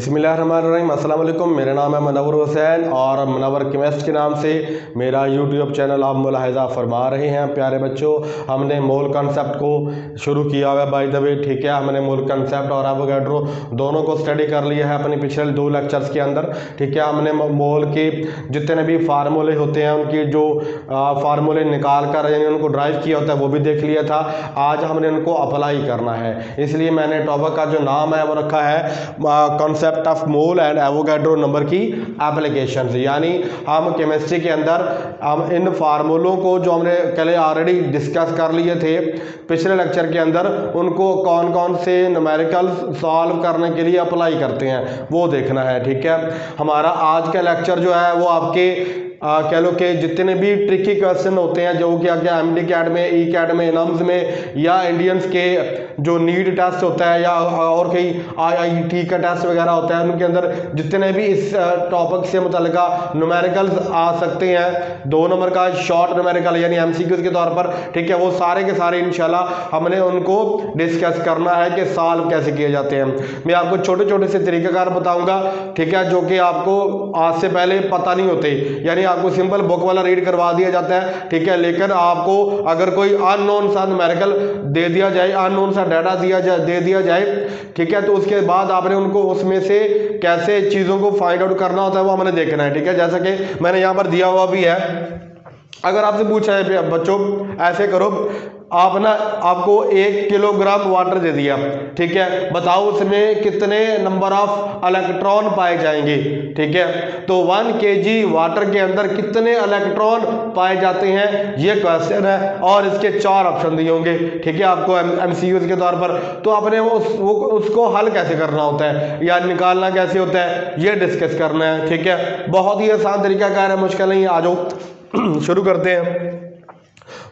बिस्मिल्लाहिर्रहमानिर्रहीम। अस्सलाम वालेकुम। मेरा नाम है मुनव्वर हुसैन और मुनव्वर केमिस्ट के नाम से मेरा यूट्यूब चैनल आप मुलाहिज़ा फरमा रहे हैं। प्यारे बच्चों, हमने मोल कॉन्सेप्ट को शुरू किया हुआ है बाय द वे, ठीक है। हमने मोल कॉन्सेप्ट और एवोगैड्रो दोनों को स्टडी कर लिया है अपने पिछले 2 लेक्चर्स के अंदर, ठीक है। हमने मोल के जितने भी फार्मूले होते हैं उनकी जो फार्मूले निकाल कर यानी उनको ड्राइव किया होता है वो भी देख लिया था। आज हमने उनको अप्लाई करना है, इसलिए मैंने टॉपिक का जो नाम है वो रखा है concept of mole and Avogadro number की एप्लीकेशंस। यानी हम केमिस्ट्री के अंदर हम इन फार्मूलों को जो हमने पहले ऑलरेडी डिस्कस कर लिए थे पिछले लेक्चर के अंदर, उनको कौन कौन से न्यूमेरिकल सॉल्व करने के लिए अप्लाई करते हैं वो देखना है, ठीक है। हमारा आज का लेक्चर जो है वो आपके कह लो कि जितने भी ट्रिकी क्वेश्चन होते हैं जो कि आगे एमडी कैट में, ई कैट में, इनम्स में या इंडियंस के जो नीट टेस्ट होता है या और कई आईआईटी का टेस्ट वगैरह होता है, उनके अंदर जितने भी इस टॉपिक से मुतल्लिका न्यूमेरिकल्स आ सकते हैं 2 नंबर का शॉर्ट न्यूमेरिकल यानी एमसीक्यूज के तौर पर, ठीक है, वो सारे के सारे इंशाल्लाह हमने उनको डिस्कस करना है कि सॉल्व कैसे किए जाते हैं। मैं आपको छोटे छोटे से तरीक़ाकार बताऊंगा, ठीक है, जो कि आपको आज से पहले पता नहीं होते। यानी आपको सिंपल बुक वाला रीड करवा दिया जाता है, ठीक है, लेकिन आपको अगर कोई अननोन सा न्यूमेरिकल दे दिया जाए, अननोन सा डाटा दे दिया जाए, ठीक है, तो उसके बाद आपने उनको उसमें से कैसे चीज़ों को फाइंड आउट करना होता है वो हमने देखना है, ठीक है। जैसा कि मैंने यहाँ पर दिया हुआ भी है, अगर आपसे पूछा है बच्चों ऐसे करो, आपको 1 किलोग्राम वाटर दे दिया, ठीक है, बताओ उसमें कितने नंबर ऑफ इलेक्ट्रॉन पाए जाएंगे, ठीक है। तो 1 केजी वाटर के अंदर कितने इलेक्ट्रॉन पाए जाते हैं ये क्वेश्चन है और इसके 4 ऑप्शन दिए होंगे, ठीक है, आपको एमसीक्यूज के तौर पर। तो आपने उसको हल कैसे करना होता है या निकालना कैसे होता है ये डिस्कस करना है, ठीक है। बहुत ही आसान तरीका कार है, मुश्किल नहीं। आ जाओ शुरू करते हैं।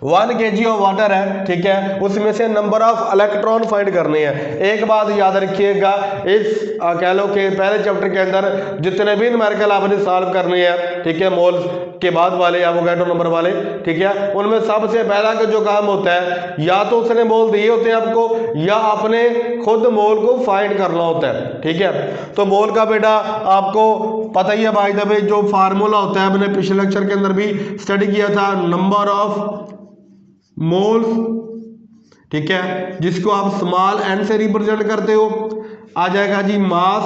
1 kg ऑफ वाटर है, ठीक है, उसमें से नंबर ऑफ इलेक्ट्रॉन फाइंड करने हैं। एक बात याद रखिएगा, इस कह लो कि पहले चैप्टर के अंदर जितने भी न्यूमेरिकल आपने सॉल्व करने हैं, ठीक है, मोल के बाद वाले एवोगैड्रो नंबर वाले, ठीक है, उनमें सबसे पहला का जो काम होता है या तो उसने मोल दिए होते हैं आपको या आपने खुद मोल को फाइंड करना होता है, ठीक है। तो मोल का बेटा आपको पता ही है भाई द वे, जो फार्मूला होता है हमने पिछले लेक्चर के अंदर भी स्टडी किया था, नंबर ऑफ मोल्स, ठीक है, जिसको आप स्मॉल एन से रिप्रेजेंट करते हो, आ जाएगा जी मास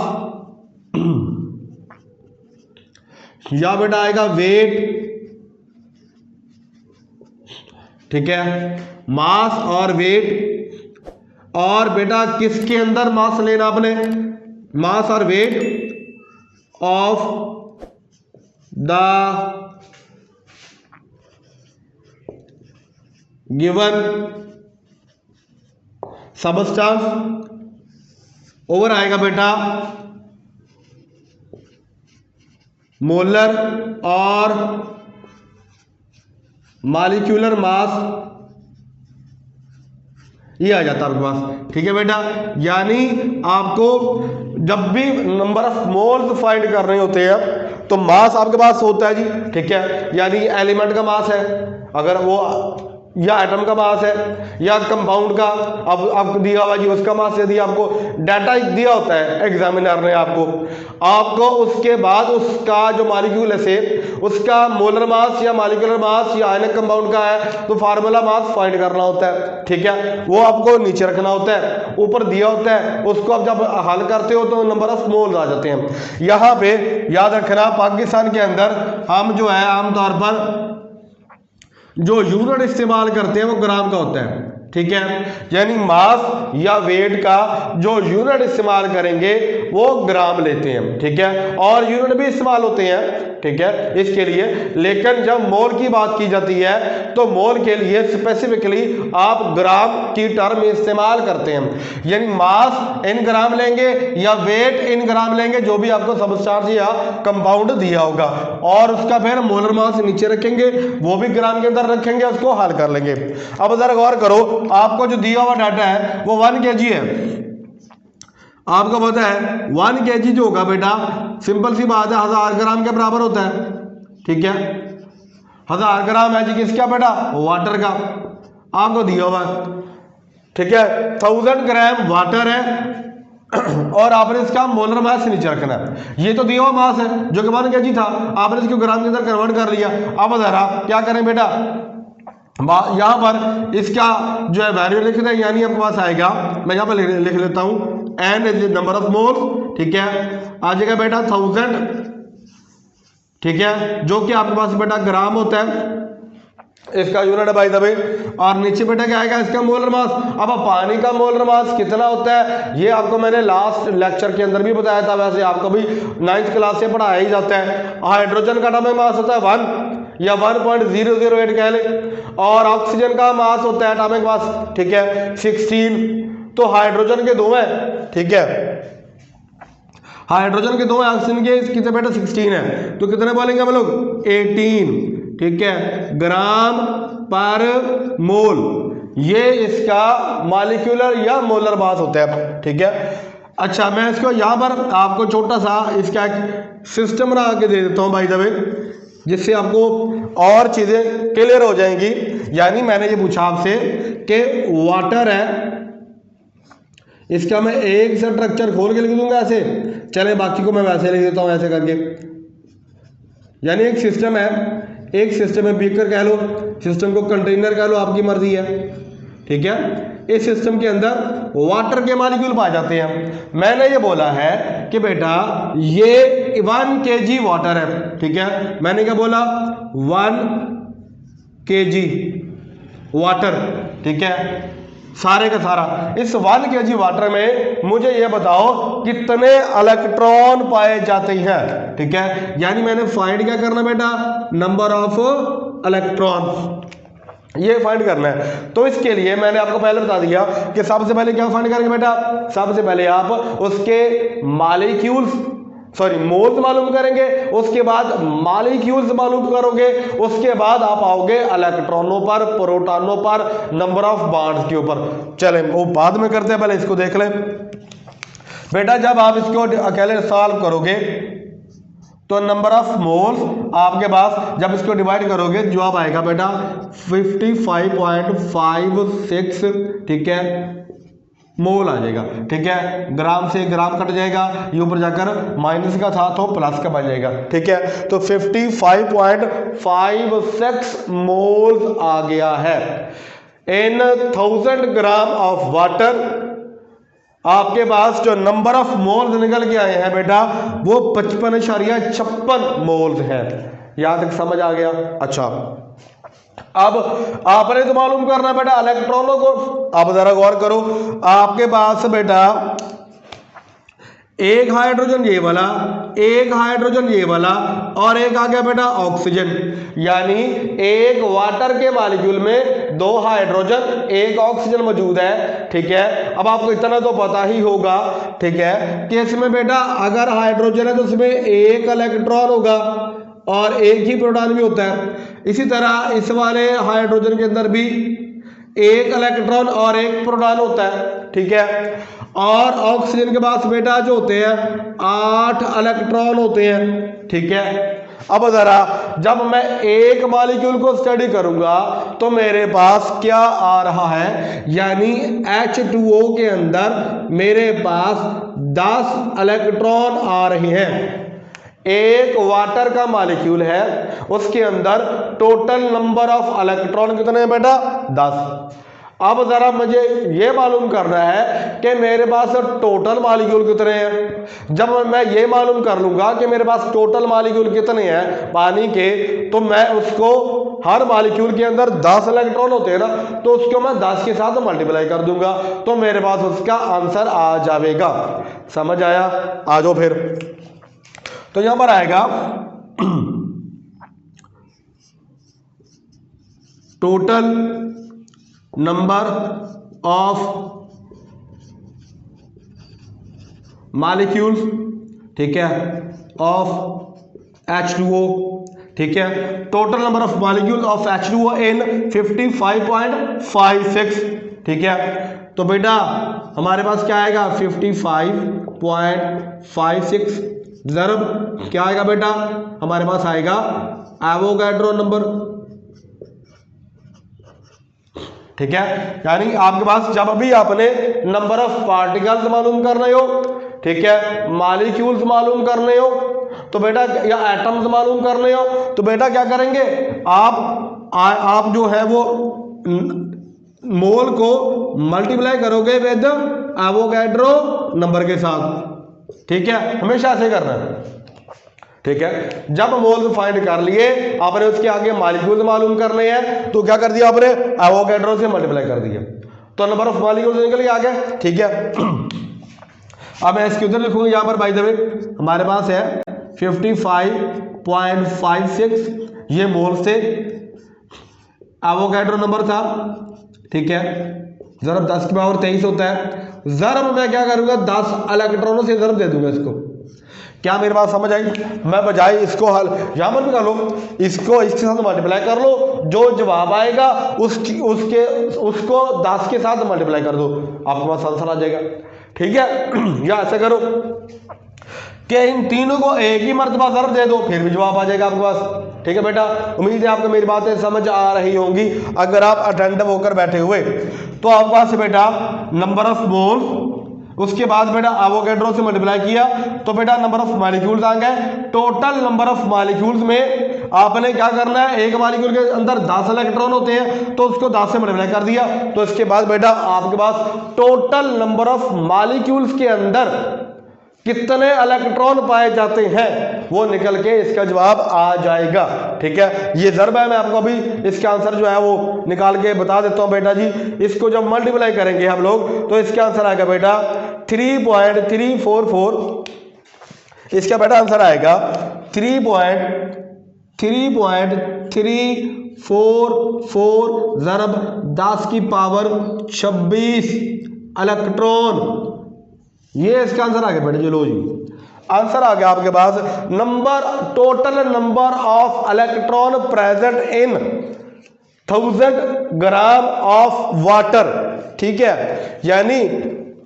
या बेटा आएगा वेट, ठीक है, मास और वेट। और बेटा किसके अंदर मास लेना आपने, मास और weight of the given substance over आएगा बेटा मोलर और मॉलिक्यूलर मास, ये आ जाता है आपके पास, ठीक है बेटा। यानी आपको जब भी नंबर ऑफ मोल्स फाइंड कर रहे होते हैं तो मास आपके पास होता है जी, ठीक है, यानी एलिमेंट का मास है अगर वो, या एटम का मास है या कंपाउंड का, अब आपको दिया हुआ जी उसका मास दे दिया, आपको डाटा दिया होता है एग्जामिनर ने आपको उसके बाद उसका जो मॉलिक्यूल है से उसका मोलर मास या मॉलिक्यूलर मास या आयनिक कंपाउंड का है तो फार्मूला मास फाइंड करना होता है, ठीक है, वो आपको नीचे रखना होता है, ऊपर दिया होता है, उसको आप जब हल करते हो तो नंबर ऑफ मोल्स आ जाते हैं। यहाँ पे याद रखना पाकिस्तान के अंदर हम जो है आमतौर पर जो यूनिट इस्तेमाल करते हैं वो ग्राम का होता है, ठीक है, यानी मास या वेट का जो यूनिट इस्तेमाल करेंगे वो ग्राम लेते हैं, ठीक है, और यूनिट भी इस्तेमाल होते हैं, ठीक है, इसके लिए। लेकिन जब मोल की बात की जाती है तो मोल के लिए स्पेसिफिकली आप ग्राम की टर्म इस्तेमाल करते हैं, यानी मास इन ग्राम लेंगे या वेट इन ग्राम लेंगे, जो भी आपको सबस्टेंस या कंपाउंड दिया होगा, और उसका फिर मोलर मास नीचे रखेंगे, वो भी ग्राम के अंदर रखेंगे, उसको हल कर लेंगे। अब जरा गौर करो, आपको जो दिया हुआ डाटा है वो 1 kg है, आपको पता है 1 kg जो होगा बेटा सिंपल सी बात है 1000 ग्राम के बराबर होता है, ठीक है, 1000 ग्राम है जी किसका बेटा, वाटर का, आपको दिया हुआ, ठीक है। 1000 ग्राम वाटर है और आपने इसका मोलर मास नीचे रखना है। ये तो दिया हुआ मास है जो कि 1 kg था, आपने इसको ग्राम के अंदर कन्वर्ट कर लिया। अब जरा क्या करें बेटा, यहां पर इसका जो है वैल्यू लिख दें, यानी आपके पास आएगा, मैं यहां पर लिख लेता हूं, n is number of moles, ठीक है, आ जाएगा बेटा 1000, ठीक है, जो कि आपके पास बेटा ग्राम होता है, इसका यूनिट बाय द वे। और नीचे बेटा क्या आएगा, इसका मोलर मास। अब पानी का मोलर मास कितना होता है ये आपको मैंने लास्ट लेक्चर के अंदर भी बताया था, वैसे आपको भी 9th क्लास से पढ़ाया ही जाता है। हाइड्रोजन का एटॉमिक मास होता है 1 या 1.008 कह ले, और ऑक्सीजन का मास होता है एटॉमिक मास, ठीक है, 16। तो हाइड्रोजन के 2 हैं, ठीक है, हाइड्रोजन के 2 हैं, ऑक्सीजन के कितने बेटा 16 है, तो कितने बोलेंगे हम लोग 18, ठीक है, ग्राम पर मोल। ये इसका मॉलिक्यूलर या मोलर मास होता है, ठीक है। अच्छा, मैं इसको यहाँ पर आपको छोटा सा इसका एक सिस्टम बना के दे देता हूँ बाय द वे, जिससे आपको और चीजें क्लियर हो जाएंगी। यानी मैंने ये पूछा आपसे कि वाटर है, इसका मैं एक स्ट्रक्चर खोल के लिख दूंगा ऐसे, चले बाकी को मैं वैसे लिख देता हूँ ऐसे करके। यानी एक सिस्टम है, बीकर कह लो, सिस्टम को कंटेनर कह लो, आपकी मर्जी है, ठीक है। इस सिस्टम के अंदर वाटर के मॉलिक्यूल पाए जाते हैं। मैंने ये बोला है कि बेटा ये 1 kg वाटर है, ठीक है, मैंने क्या बोला 1 kg वाटर, ठीक है, सारे का सारा। इस 1 kg वाटर में मुझे ये बताओ कितने इलेक्ट्रॉन पाए जाते हैं, ठीक है। यानी मैंने फाइंड क्या करना बेटा, नंबर ऑफ इलेक्ट्रॉन, ये फाइंड करना है। तो इसके लिए मैंने आपको पहले बता दिया कि सबसे पहले क्या फाइंड करेंगे बेटा, सबसे पहले आप उसके मॉलिक्यूल्स मोल्स मालूम करेंगे, उसके बाद मॉलिक्यूल्स मालूम करोगे, उसके बाद आप आओगे इलेक्ट्रॉनों पर, प्रोटॉनों पर, नंबर ऑफ बॉन्ड्स के ऊपर। चलें वो बाद में करते हैं, पहले इसको देख लें बेटा। जब आप इसको अकेले सॉल्व करोगे तो नंबर ऑफ मोल्स आपके पास, जब इसको डिवाइड करोगे जवाब आएगा बेटा 55.56, ठीक है, मोल आ जाएगा, ठीक है। ग्राम से ग्राम कट जाएगा, ये ऊपर जाकर माइनस का था तो प्लस का बन जाएगा, ठीक है। तो 55.56 मोल्स आ गया है। इन 1000 ग्राम ऑफ वाटर आपके पास जो नंबर ऑफ मोल्स निकल के आए हैं बेटा वो 55.56 मोल्स हैं। यहां तक समझ आ गया? अच्छा, अब आपने तो मालूम करना बेटा इलेक्ट्रॉनों को। अब जरा गौर करो, आपके पास बेटा एक हाइड्रोजन ये वाला, एक हाइड्रोजन ये वाला, और एक आ गया बेटा ऑक्सीजन। यानी एक वाटर के मॉलिक्यूल में 2 हाइड्रोजन, 1 ऑक्सीजन मौजूद है, ठीक है। अब आपको इतना तो पता ही होगा, ठीक है, कि इसमें बेटा अगर हाइड्रोजन है तो उसमें 1 इलेक्ट्रॉन होगा और 1 ही प्रोटॉन भी होता है। इसी तरह इस वाले हाइड्रोजन के अंदर भी 1 इलेक्ट्रॉन और 1 प्रोटॉन होता है, ठीक है। और ऑक्सीजन के पास बेटा जो होते हैं 8 इलेक्ट्रॉन होते हैं, ठीक है। अब जरा जब मैं एक मॉलिक्यूल को स्टडी करूंगा तो मेरे पास क्या आ रहा है, यानी H2O के अंदर मेरे पास 10 इलेक्ट्रॉन आ रहे हैं। एक वाटर का मॉलिक्यूल है, उसके अंदर टोटल नंबर ऑफ इलेक्ट्रॉन कितने हैं बेटा 10। अब जरा मुझे ये मालूम करना है कि मेरे पास टोटल मॉलिक्यूल कितने हैं। जब मैं ये मालूम कर लूंगा कि मेरे पास टोटल मॉलिक्यूल कितने हैं पानी के, तो मैं उसको हर मॉलिक्यूल के अंदर 10 इलेक्ट्रॉन होते हैं ना, तो उसको मैं 10 के साथ मल्टीप्लाई कर दूंगा तो मेरे पास उसका आंसर आ जाएगा। समझ आया? आ जाओ फिर। तो यहां पर आएगा टोटल नंबर ऑफ मॉलिक्यूल्स, ठीक है, ऑफ H2O, ठीक है। Total number of molecule of H2O इन 55.56, ठीक है। तो बेटा हमारे पास क्या आएगा 55.56 ज़रूर क्या आएगा बेटा हमारे पास आएगा एवोगैड्रो नंबर, ठीक है, यानी आपके पास जब भी आपने नंबर ऑफ पार्टिकल्स मालूम करने हो, ठीक है, मॉलिक्यूल्स मालूम करने हो तो बेटा, या एटम्स मालूम करने हो तो बेटा क्या करेंगे, आप जो है वो मोल को मल्टीप्लाई करोगे विद एवोगैड्रो नंबर के साथ। ठीक है, हमेशा ऐसे करना है। ठीक है, जब मोल फाइंड कर लिए आपने, उसके आगे मॉलिक्यूल्स मालूम करने हैं तो क्या कर दिया आपने, एवोगैड्रो से मल्टीप्लाई कर दिया तो नंबर ऑफ मॉलिक्यूल्स निकल के आ गए। ठीक है, अब मैं इसके उधर लिखूंगा यहाँ पर, बाय द वे हमारे पास है 55.56, ये मोल से एवोगैड्रो नंबर था। ठीक है, ज़रब 10 की पावर 23 होता है। ज़रब मैं क्या करूंगा, 10 इलेक्ट्रॉनों से ज़रब दे दूंगा इसको। क्या मेरी बात समझ आई? मैं बजाय इसको हल यहाँ पर भी कर लो, इसको इसके साथ मल्टीप्लाई कर लो, जो जवाब आएगा उसको 10 के साथ मल्टीप्लाई कर दो, आपके पास आंसर आ जाएगा। ठीक है, या ऐसा करो कि इन तीनों को एक ही मर्तबा ज़रब दे दो, फिर भी जवाब आ जाएगा आपके पास। ठीक है बेटा, उम्मीद है आपको मेरी बातें समझ आ रही होंगी। अगर आप अटेंटिव होकर बैठे हुए तो आपके पास बेटा नंबर ऑफ मोल, उसके बाद बेटा एवोगैड्रो से मल्टीप्लाई किया तो बेटा नंबर ऑफ मॉलिक्यूल्स आ गए। टोटल नंबर ऑफ मॉलिक्यूल्स में आपने क्या करना है, एक मॉलिक्यूल के अंदर 10 इलेक्ट्रॉन होते हैं तो उसको 10 से मल्टीप्लाई कर दिया, तो इसके बाद बेटा आपके पास टोटल नंबर ऑफ मॉलिक्यूल्स के अंदर कितने इलेक्ट्रॉन पाए जाते हैं वो निकल के इसका जवाब आ जाएगा। ठीक है, ये ज़रब है, मैं आपको अभी इसका आंसर जो है वो निकाल के बता देता हूं बेटा जी। इसको जब मल्टीप्लाई करेंगे हम लोग तो इसका आंसर आएगा बेटा 3.344, इसका बेटा आंसर आएगा 3.344 ज़रब 10 की पावर 26 इलेक्ट्रॉन, ये इसका आंसर आ गया बेटा जी। लो जी, आंसर आ गया आपके पास, total number of electron present in 1000 gram of water. ठीक है, यानी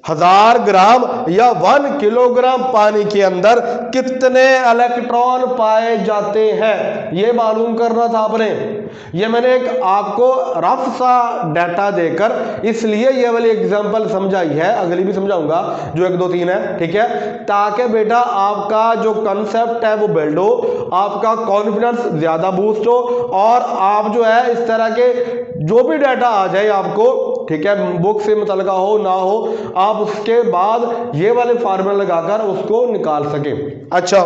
1000 ग्राम या 1 किलोग्राम पानी के अंदर कितने इलेक्ट्रॉन पाए जाते हैं, ये मालूम करना था आपने। ये मैंने एक आपको रफ सा डाटा देकर इसलिए ये वाली एग्जांपल समझाई है, अगली भी समझाऊंगा जो 1 2 3 है। ठीक है, ताकि बेटा आपका जो कंसेप्ट है वो बिल्ड हो, आपका कॉन्फिडेंस ज्यादा बूस्ट हो, और आप जो है इस तरह के जो भी डाटा आ जाए आपको, ठीक है, बुक से मुतल्लिका हो ना हो, आप उसके बाद ये वाले फार्मूला लगाकर उसको निकाल सके। अच्छा,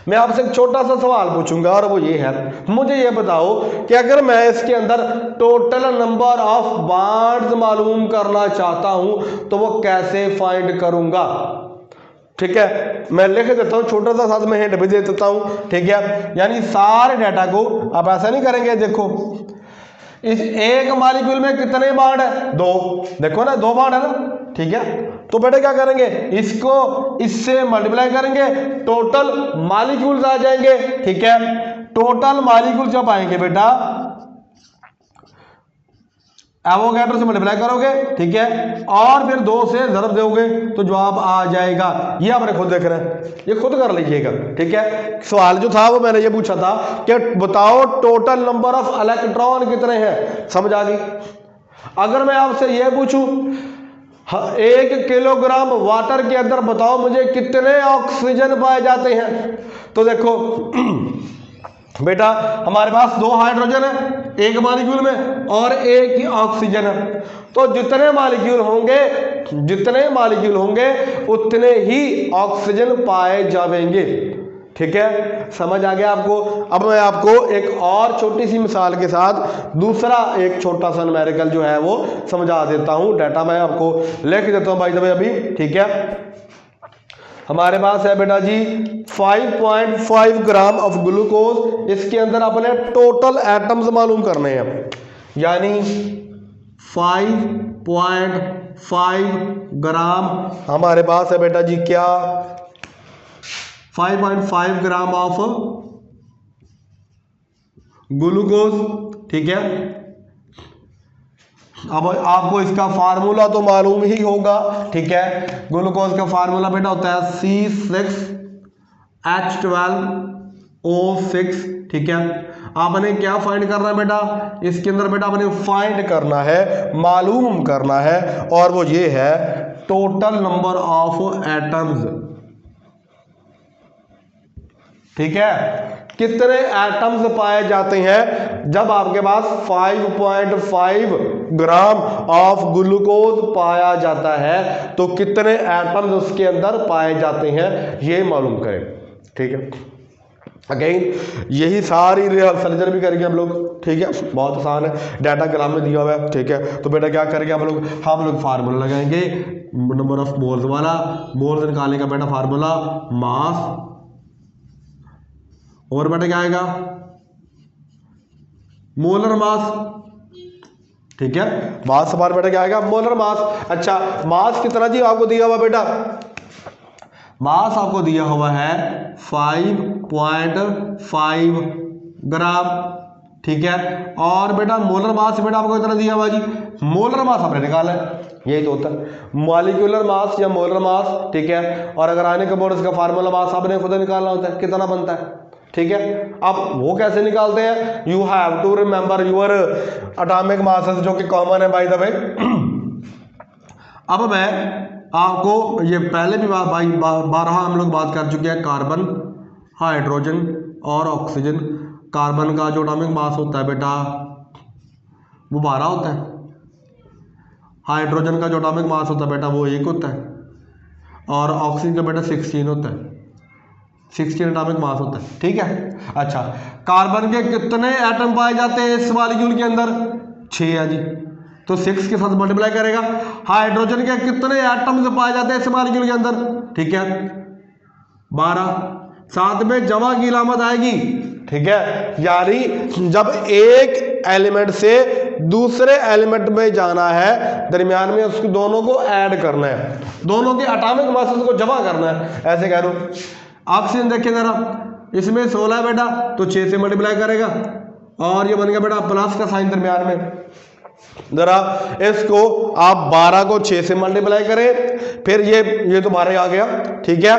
मैं आपसे एक छोटा सा सवाल पूछूंगा और वो ये है, मुझे ये बताओ कि अगर मैं इसके अंदर टोटल नंबर ऑफ बॉन्ड्स मालूम करना चाहता हूं तो वो कैसे फाइंड करूंगा। ठीक है, मैं लिख देता हूं, छोटा सा साथ में हिंट भी दे देता हूं। ठीक है, यानी सारे डाटा को आप ऐसा नहीं करेंगे, देखो इस एक मॉलिक्यूल में कितने बॉन्ड है, 2, देखो ना 2 बॉन्ड है ना। ठीक है, तो बेटा क्या करेंगे, इसको इससे मल्टीप्लाई करेंगे, टोटल मॉलिक्यूल्स आ जाएंगे। ठीक है, टोटल मॉलिक्यूल्स जब आएंगे बेटा एवोगैड्रो से मल्टीप्लाई करोगे। ठीक है, और फिर 2 से ज़रब दोगे तो जवाब आ जाएगा। ये आपने खुद देख रहे हैं, ये खुद कर लीजिएगा। ठीक है, सवाल जो था वो मैंने ये पूछा था कि बताओ टोटल नंबर ऑफ इलेक्ट्रॉन कितने हैं, समझ आ गई। अगर मैं आपसे ये पूछूं 1 किलोग्राम वाटर के अंदर बताओ मुझे कितने ऑक्सीजन पाए जाते हैं, तो देखो बेटा हमारे पास 2 हाइड्रोजन है एक मॉलिक्यूल में और 1 ही ऑक्सीजन है, तो जितने मॉलिक्यूल होंगे उतने ही ऑक्सीजन पाए जाएंगे। ठीक है, समझ आ गया आपको। अब मैं आपको एक और छोटी सी मिसाल के साथ दूसरा एक छोटा सा न्यूमेरिकल जो है वो समझा देता हूं। डाटा मैं आपको लिख देता हूं बाय द वे अभी। ठीक है, हमारे पास है बेटा जी 5.5 ग्राम ऑफ ग्लूकोज, इसके अंदर अपने टोटल एटम्स मालूम करने हैं, यानी 5.5 ग्राम हमारे पास है बेटा जी क्या, 5.5 ग्राम ऑफ ग्लूकोज। ठीक है, अब आपको इसका फार्मूला तो मालूम ही होगा। ठीक है, ग्लूकोज का फार्मूला बेटा होता है C6H12O6। ठीक है, आपने क्या फाइंड करना है बेटा, इसके अंदर बेटा आपने फाइंड करना है, मालूम करना है, और वो ये है टोटल नंबर ऑफ एटम्स। ठीक है, कितने एटम्स पाए जाते हैं जब आपके पास 5.5 ग्राम ऑफ ग्लूकोज पाया जाता है, तो कितने एटम्स उसके अंदर पाए जाते हैं ये मालूम करें। ठीक है, अगेन यही सारी सर्जरी भी करेंगे हम लोग। ठीक है, बहुत आसान है, डाटा ग्राम में दिया हुआ है। ठीक है, तो बेटा क्या करेंगे हम लोग फार्मूला लगाएंगे नंबर ऑफ मोल्स वाला। मोल्स निकालने का बेटा फार्मूला मास, और बेटा क्या आएगा मोलर मास। ठीक है, मास हमारा बेटा क्या आएगा मोलर मास। अच्छा, मास कितना जी आपको दिया हुआ बेटा, मास आपको दिया हुआ है 5.5 ग्राम। ठीक है, और बेटा मोलर मास बेटा आपको कितना दिया हुआ जी, मोलर मास आपने निकाला है, यही तो होता है मॉलिक्यूलर मास या मोलर मास। ठीक है, और अगर आने के बाद इसका फार्मूला मास आपने खुद निकालना होता है कितना बनता है। ठीक है, अब वो कैसे निकालते हैं, you have to remember your atomic masses जो कि कॉमन है बाय द वे। अब मैं आपको ये पहले भी बारह हम लोग बात कर चुके हैं, कार्बन, हाइड्रोजन और ऑक्सीजन। कार्बन का जो एटॉमिक मास होता है बेटा वो 12 होता है, हाइड्रोजन का जो एटॉमिक मास होता है बेटा वो 1 होता है, और ऑक्सीजन का बेटा 16 होता है, 16 एटॉमिक मास होता है। ठीक है, अच्छा कार्बन के कितने एटम पाए जाते हैं इस मॉलिक्यूल के अंदर, 6 है जी, तो 6 के साथ मल्टीप्लाई करेगा। हाइड्रोजन के कितने एटम्स पाए जाते हैं इस मॉलिक्यूल के अंदर, ठीक है 12, साथ में जमा की अलामत आएगी। ठीक है, यानी जब एक एलिमेंट से दूसरे एलिमेंट में जाना है, दरमियान में उसको दोनों को ऐड करना है, दोनों के एटॉमिक मासेस को जमा करना है, ऐसे कह दो। ऑक्सीजन देखिए जरा, इसमें 16 बेटा, तो 6 से मल्टीप्लाई करेगा, और ये बन गया बेटा प्लस का साइन दरमियान में। जरा इसको आप 12 को 6 से मल्टीप्लाई करें, फिर ये तो 12 आ गया। ठीक है,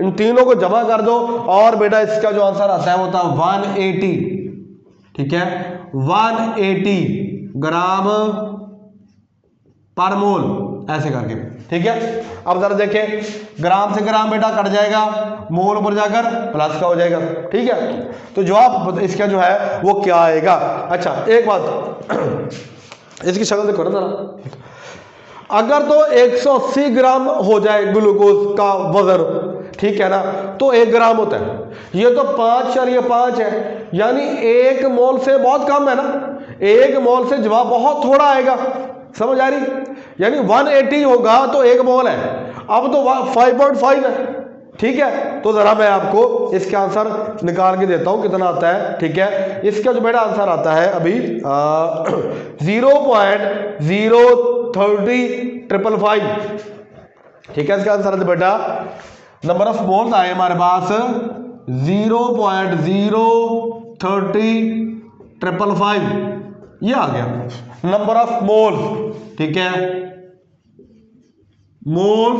इन तीनों को जमा कर दो, और बेटा इसका जो आंसर आता है वो होता है 180। ठीक है, 180 ग्राम पर मोल, ऐसे करके। ठीक है, अब जरा देखें, ग्राम से ग्राम बेटा कट जाएगा, मोल ऊपर जाकर प्लस का हो जाएगा। ठीक है, तो जवाब इसका जो है वो क्या आएगा। अच्छा एक बात इसकी शक्ल देखो ना जरा, अगर तो 180 ग्राम हो जाए ग्लूकोज का वजन, ठीक है ना, तो 1 ग्राम होता है, ये तो 5.5 है, यानी 1 मोल से बहुत कम है ना, 1 मोल से जवाब बहुत थोड़ा आएगा, समझ आ रही, यानी 180 होगा तो 1 मोल है, अब तो 5.5 है। ठीक है, तो जरा मैं आपको इसका आंसर निकाल के देता हूं कितना आता है। ठीक है, इसका जो बेटा आंसर आता है अभी 0.03055। ठीक है, इसका आंसर बेटा नंबर ऑफ मोल्स आए हमारे पास 0.03055, ये आ गया नंबर ऑफ मोल्स। ठीक है, मोल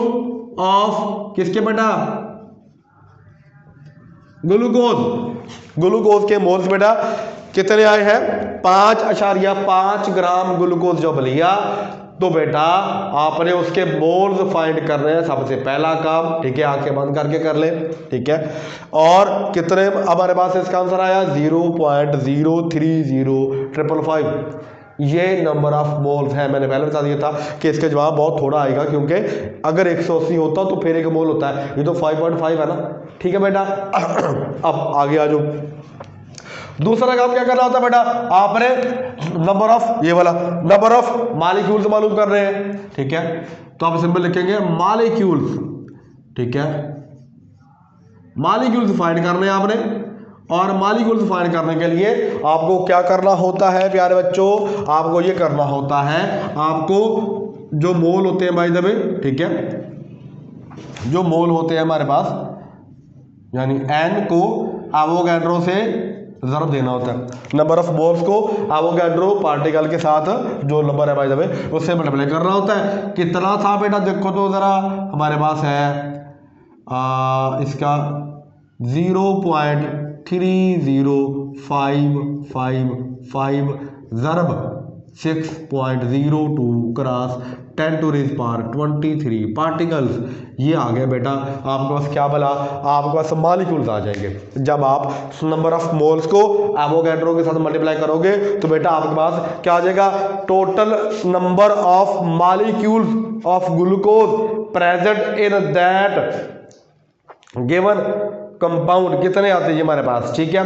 ऑफ किसके बेटा, ग्लूकोज के मोल्स बेटा कितने आए हैं, 5.5 ग्राम ग्लूकोज जब लिया तो बेटा आपने उसके मोल्स फाइंड करने हैं, सबसे पहला काम। ठीक है, आंखें बंद करके कर ले। ठीक है, और कितने हमारे पास इसका आंसर आया 0.03055, ये नंबर ऑफ मोल्स है। मैंने पहले बता दिया था कि इसका जवाब बहुत थोड़ा आएगा, क्योंकि अगर 180 होता तो फिर 1 मोल होता है, ये तो 5.5 है ना। ठीक है बेटा, अब आगे आ जाओ। दूसरा काम क्या करना होता है बेटा, आपने नंबर ऑफ, ये वाला नंबर ऑफ मॉलिक्यूल्स मालूम कर रहे हैं। ठीक है, तो आप सिंपल लिखेंगे मॉलिक्यूल्स। ठीक है, मॉलिक्यूल्स फाइंड करने हैं आपने, और मॉलिक्यूल्स फाइंड करने के लिए आपको क्या करना होता है प्यारे बच्चों, आपको ये करना होता है, आपको जो मोल होते हैं बाय द वे, ठीक है, जो मोल होते हैं हमारे पास, यानी n को एवोगैड्रो से ज़रूर देना होता है, नंबर ऑफ मोल्स को एवोगैड्रो पार्टिकल के साथ जो नंबर है बाय द वे उससे मल्टीप्लाई करना होता है। कितना था बेटा, देखो तो ज़रा, हमारे पास है इसका 0.3055 ज़रब 6.02 क्रॉस 10⁻23 पार्टिकल्स। ये आ गया बेटा आपके पास क्या बोला, आपके पास मॉलिक्यूल्स आ जाएंगे। जब आप नंबर ऑफ मोल्स को एवोगैड्रो के साथ मल्टीप्लाई करोगे तो बेटा आपके पास क्या आ जाएगा, total number of molecules of glucose present in that given compound कितने आते हैं जी हमारे पास। ठीक है,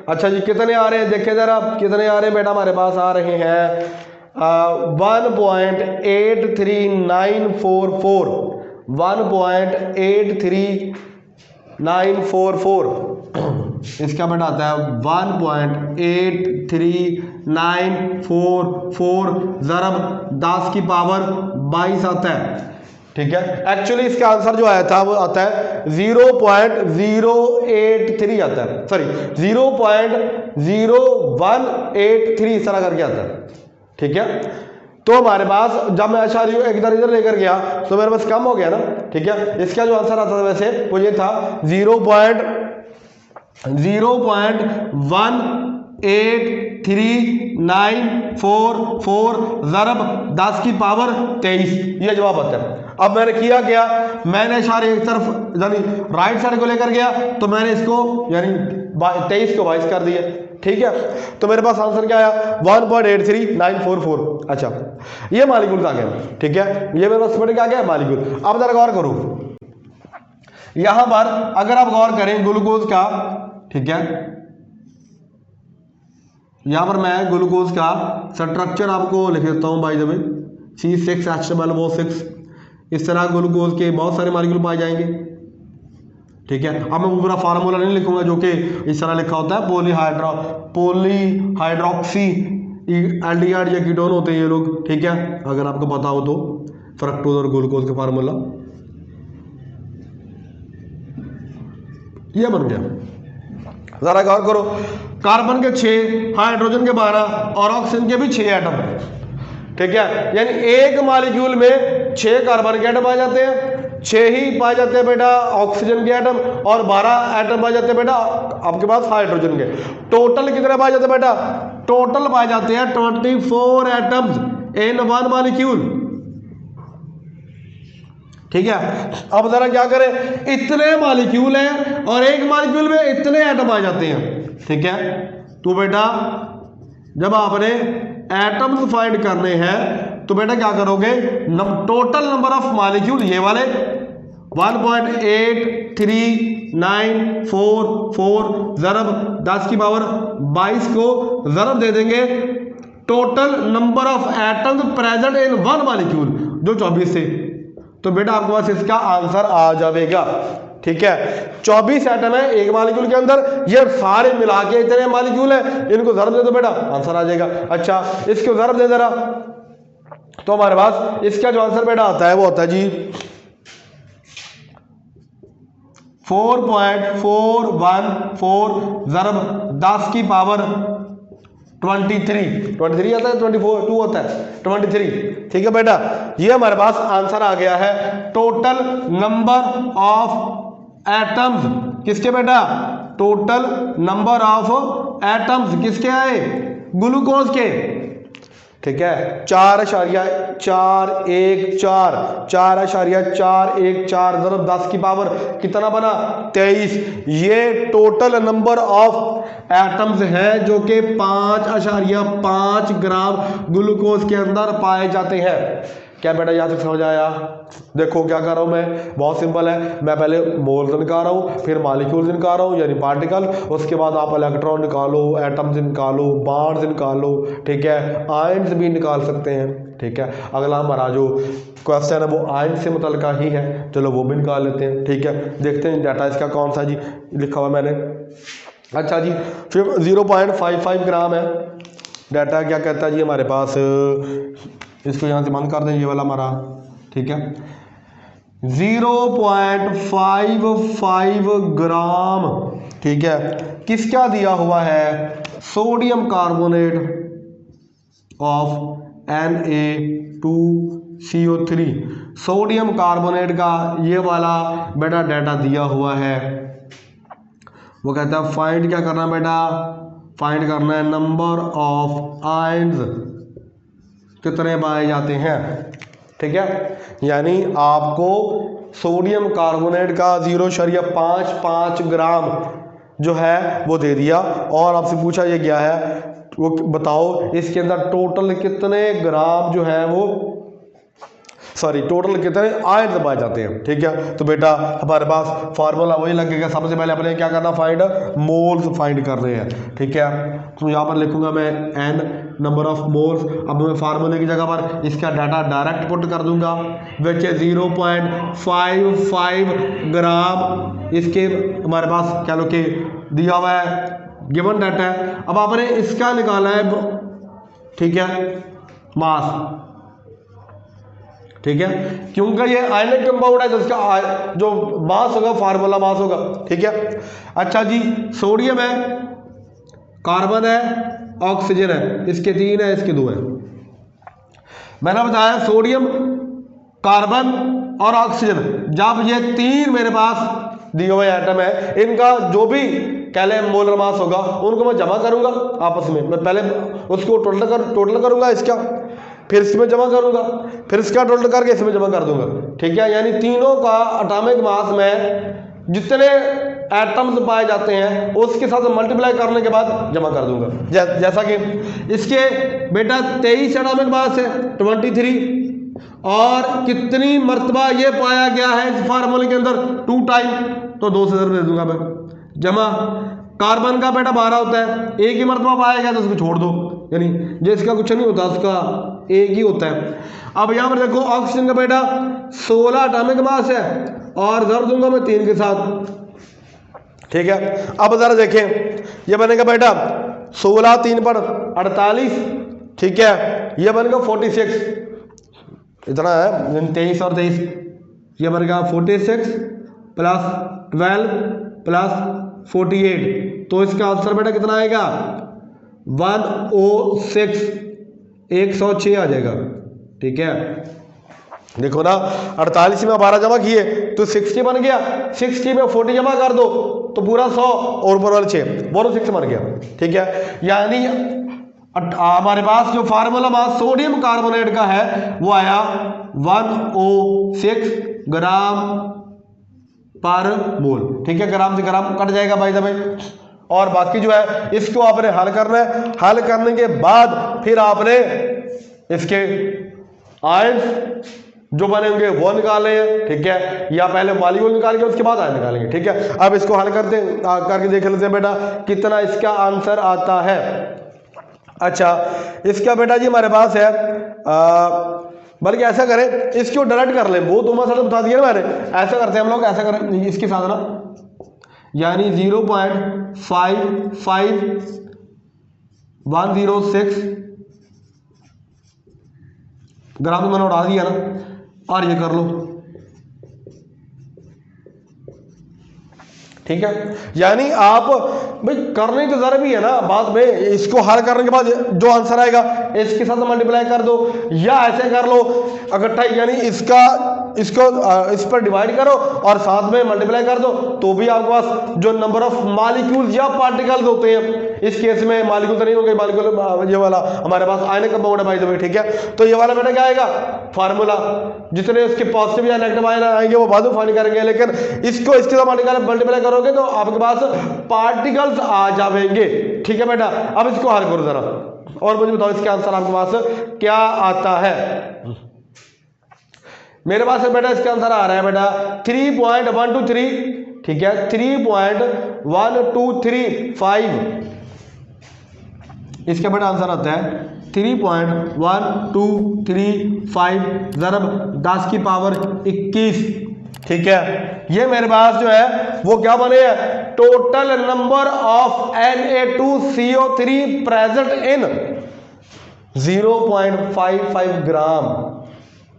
अच्छा जी कितने आ रहे हैं, देखें जरा कितने आ रहे हैं बेटा, हमारे पास आ रहे हैं 1.83944 1.83944 इसका बेटा आता है 1.83944 ज़रब 10 की पावर 22 आता है। ठीक है, एक्चुअली इसका आंसर जो आया था वो आता है 0.083 आता है, सॉरी 0.0183 इस तरह करके आता है। ठीक है, तो हमारे पास जब मैं अच्छा इधर इधर लेकर गया तो मेरे पास कम हो गया ना। ठीक है, इसका जो आंसर आता था वैसे वो ये था 0.0183944 ज़रब 10 की पावर 23 ये जवाब आता है। अब मैंने किया क्या, मैंने इशारे एक तरफ यानी राइट साइड को लेकर गया तो मैंने इसको यानी 23 को 22 कर दिया। ठीक है, तो मेरे पास आंसर क्या आया 1.83944। अच्छा ये मॉलिक्यूल्स आ गए। ठीक है, ये मेरे पास क्या गया मॉलिक्यूल। अब जरा गौर करो यहां पर, अगर आप गौर करें ग्लूकोज का, ठीक है यहां पर मैं ग्लूकोज का स्ट्रक्चर आपको लिख देता हूं बाय द वे C6H12O6। इस तरह ग्लूकोज के बहुत सारे मॉलिक्यूल पाए जाएंगे। ठीक है, अब मैं पूरा फार्मूला नहीं लिखूंगा जो कि इस तरह लिखा होता है, पॉलीहाइड्रोक्सी एल्डिहाइड या कीटोन होते हैं ये लोग। ठीक है, अगर आपको पता हो तो फ्रक्टोज और ग्लूकोज का फार्मूला ये बन गया। जरा गौर करो, कार्बन के 6, हाइड्रोजन के 12 और ऑक्सीजन के भी 6 एटम है। ठीक है, यानी एक मॉलिक्यूल में 6 कार्बन के एटम आ जाते हैं, 6 ही पाए जाते हैं बेटा ऑक्सीजन के एटम और 12 एटम पाए जाते हैं बेटा आपके पास हाइड्रोजन के। टोटल कितने पाए जाते हैं बेटा, टोटल पाए जाते हैं 24 एटम्स इन वन मॉलिक्यूल। ठीक है, अब जरा क्या करें, इतने मॉलिक्यूल हैं और एक मॉलिक्यूल में इतने एटम आ जाते हैं। ठीक है, तो बेटा जब आपने एटम्स फाइंड करने हैं तो बेटा क्या करोगे, टोटल नंबर ऑफ मॉलिक्यूल ये वाले 1.83944 ज़रब 10 की पावर 22 को ज़रब दे देंगे total number of atoms present in one molecule जो 24 थे, तो बेटा आपके पास इसका आंसर आ जाएगा। ठीक है, 24 एटम है एक मॉलिक्यूल के अंदर, ये सारे मिला के इतने मॉलिक्यूल है, इनको ज़रब दे दो बेटा आंसर आ जाएगा। अच्छा इसको ज़रब दे जरा, तो हमारे पास इसका जो आंसर बेटा आता है वो होता है जी 4.414 ज़रब 10 की पावर 23 आता है, 24 2 होता है 23। ठीक है बेटा, ये हमारे पास आंसर आ गया है टोटल नंबर ऑफ एटम्स किसके बेटा, टोटल नंबर ऑफ एटम्स किसके आए, ग्लूकोज के। ठीक है, 4.414 ज़रब 10 की पावर कितना बना 23। ये टोटल नंबर ऑफ एटम्स है जो कि 5.5 ग्राम ग्लूकोज के अंदर पाए जाते हैं। क्या बेटा यहाँ तक समझ आया। देखो क्या कर रहा हूँ मैं, बहुत सिंपल है, मैं पहले मोल्स निकाल रहा हूँ, फिर मॉलिक्यूल्स निकाल रहा हूँ यानी पार्टिकल, उसके बाद आप इलेक्ट्रॉन निकालो, एटम्स निकालो, बॉन्ड्स निकालो। ठीक है, आयन्स भी निकाल सकते हैं। ठीक है, अगला हमारा जो क्वेश्चन है वो आयन से मुतल्लिका ही है, चलो वो भी निकाल लेते हैं। ठीक है, देखते हैं डाटा इसका कौन सा जी लिखा हुआ मैंने। अच्छा जी, फिर 0.55 ग्राम है डाटा। क्या कहता है जी हमारे पास, इसको यहाँ से बंद कर दें ये वाला हमारा। ठीक है, 0.55 ग्राम। ठीक है, किसका दिया हुआ है, sodium carbonate of Na2CO3। Sodium carbonate का ये वाला बेटा डाटा दिया हुआ है वो कहता है फाइंड क्या करना है बेटा, फाइंड करना है नंबर ऑफ आयंस कितने पाए जाते हैं। ठीक है, यानी आपको सोडियम कार्बोनेट का 0.55 ग्राम जो है वो दे दिया और आपसे पूछा ये क्या है, वो बताओ इसके अंदर टोटल कितने ग्राम जो है वो टोटल कितने आयन पाए जाते हैं। ठीक है, तो बेटा हमारे पास फार्मूला वही लगेगा, सबसे पहले अपने क्या करना, फाइंड मोल्स फाइंड कर रहे हैं। ठीक है, तो यहाँ पर लिखूंगा मैं n नंबर ऑफ मोल्स। अब मैं फार्मूले की जगह पर इसका डाटा डायरेक्ट पुट कर दूंगा, विच है 0.55 ग्राम इसके हमारे पास क्या लो कि दिया हुआ है, गिवन डाटा है। अब आपने इसका निकाला है, ठीक है, मास। ठीक है, क्योंकि ये आयनिक कंपाउंड है तो इसका जो मास होगा फार्मूला मास होगा। ठीक है, अच्छा जी, सोडियम है, कार्बन है, ऑक्सीजन है, इसके 3 है, इसके 2 है। मैंने बताया सोडियम, कार्बन और ऑक्सीजन, जब ये 3 मेरे पास दिए हुए एटम है, इनका जो भी कैले मोलर मास होगा उनको मैं जमा करूंगा आपस में। मैं पहले उसको टोटल करूंगा इसका, फिर इसमें जमा करूंगा, फिर इसका टोटल करके इसमें जमा कर दूंगा। ठीक है, यानी तीनों का एटॉमिक मास में जितने एटम्स पाए जाते हैं उसके साथ मल्टीप्लाई करने के बाद जमा कर दूंगा। जैसा कि इसके बेटा 23 एटॉमिक मास है 23, और कितनी मर्तबा ये पाया गया है इस फार्मूले के अंदर 2 टाइम, तो 2 से ज़रूर दे दूंगा मैं, जमा। कार्बन का बेटा 12 होता है, एक ही मर्तबा पाया गया तो उसको छोड़ दो, यानी जिसका कुछ नहीं होता उसका एक ही होता है। अब यहां पर देखो ऑक्सीजन का बेटा 16 एटॉमिक मास है और ज़रूर दूंगा मैं 3 के साथ। ठीक है, अब जरा देखें, ये बनेगा बेटा 16 3 पर 48। ठीक है, ये बनेगा 46, इतना है 23 और 23, ये बनेगा 46 प्लस 12 प्लस 48, तो इसका आंसर बेटा कितना आएगा 106, 106 आ जाएगा। ठीक है, देखो ना 48 में 12 जमा किए तो 60 बन गया, 60 में 40 जमा कर दो तो पूरा 100 और ऊपर वाले 6, बोलो 6 बन गया। ठीक है, यानी हमारे पास जो फार्मूला मास सोडियम कार्बोनेट का है वो आया 106 ग्राम पर मोल। ठीक है, ग्राम से ग्राम कट जाएगा भाई साहब, और बाकी जो है इसको आपने हल करना है। हल करने के बाद फिर आपने इसके आयंस जो बनेंगे वो निकाले। ठीक है, या पहले मॉलिक्यूल निकाल के उसके बाद आयन निकालेंगे। ठीक है, अब इसको हल करके देख लेते हैं बेटा कितना इसका आंसर आता है। अच्छा, इसका बेटा जी हमारे पास है बल्कि ऐसा करें, इसको डायरेक्ट कर लें, वो तुम्हारे साथ बता दिया ना मैंने। ऐसा करते हैं हम लोग, ऐसा करें इसके साथ ना, यानी 0.55106 ग्राम तो मैंने उड़ा दिया ना, और ये कर लो। ठीक है, यानी आप भाई करनी तो जरा भी है ना, बाद में इसको हल करने के बाद जो आंसर आएगा इसके साथ मल्टीप्लाई कर दो, या ऐसे कर लो इकट्ठा, यानी इसको इस पर डिवाइड करो और साथ में मल्टीप्लाई कर दो, तो भी आपके पास जो नंबर ऑफ मॉलिक्यूल्स या पार्टिकल्स होते हैं, इस केस में मॉलिक्यूल तो नहीं होंगे, मॉलिक्यूल ये वाला हमारे पास आयनिक कंपाउंड है भाई साहब। ठीक है, तो ये वाला बेटा क्या आएगा फार्मूला, जितने उसके पॉजिटिव या नेगेटिव आयन आएंगे वो बाद में फाइंड करेंगे, लेकिन इसको इसके साथ मल्टीप्लाई करोगे तो आपके पास पार्टिकल्स आ जाएंगे। ठीक है बेटा, अब इसको हल करो जरा और मुझे बताओ इसका आंसर आपके पास क्या आता है। मेरे पास बेटा इसका आंसर आ रहा है बेटा 3.123। ठीक है, 3.1235 इसका बेटा आंसर आता है 3.1235 ज़रब 10 की पावर 21। ठीक है, ये मेरे पास जो है वो क्या बने हैं, total number of Na2CO3 present in 0.55 ग्राम।